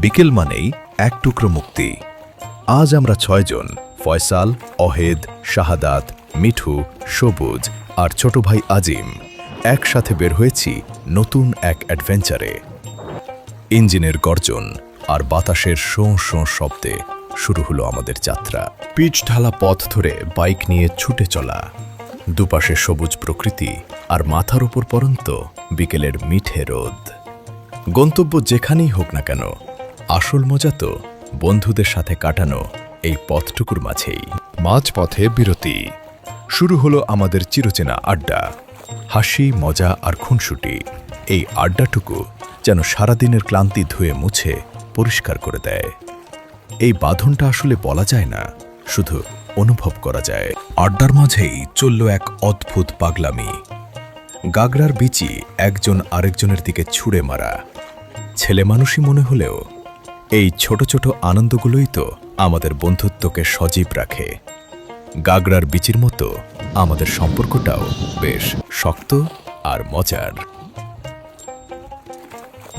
বিকেল মানেই এক টুকরো মুক্তি। আজ আমরা 6 জন, ফয়সাল, অহেদ, শাহাদাত, মিঠু, সবুজ আর ছোট ভাই আজিম একসাথে বের হয়েছি নতুন এক অ্যাডভেঞ্চারে। ইঞ্জিনের গর্জন আর বাতাসের শোঁ শোঁ শব্দে শুরু হলো আমাদের যাত্রা। পিচ ঢালা পথ ধরে বাইক নিয়ে ছুটে চলা, দুপাশে সবুজ প্রকৃতি আর মাথার উপর পড়ন্ত বিকেলের মিঠে রোদ। গন্তব্য যেখানেই হোক না কেন, আসল মজা তো বন্ধুদের সাথে কাটানো এই পথটুকুর মাঝেই। মাঝপথে বিরতি, শুরু হলো আমাদের চিরচেনা আড্ডা। হাসি, মজা আর খুনসুটি। এই আড্ডাটুকু যেন সারাদিনের ক্লান্তি ধুয়ে মুছে পরিষ্কার করে দেয়। এই বাঁধনটা আসলে বলা যায় না, শুধু অনুভব করা যায়। আড্ডার মাঝেই চলল এক অদ্ভুত পাগলামি। গাগরার বিচি একজন আরেকজনের দিকে ছুঁড়ে মারা। ছেলে মানুষই মনে হলেও এই ছোট ছোট আনন্দগুলোই তো আমাদের বন্ধুত্বকে সজীব রাখে। গাগরার বিচির মতো আমাদের সম্পর্কটাও বেশ শক্ত আর মজার।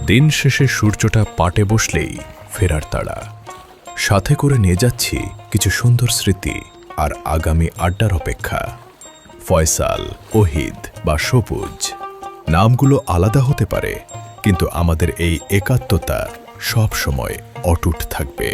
দিন শেষে সূর্যটা পাটে বসলেই ফেরার তাড়া। সাথে করে নিয়ে যাচ্ছি কিছু সুন্দর স্মৃতি আর আগামী আড্ডার অপেক্ষা। ফয়সাল, ওহিদ বা সবুজ, নামগুলো আলাদা হতে পারে, কিন্তু আমাদের এই একাত্মতা সব সময় অটুট থাকবে।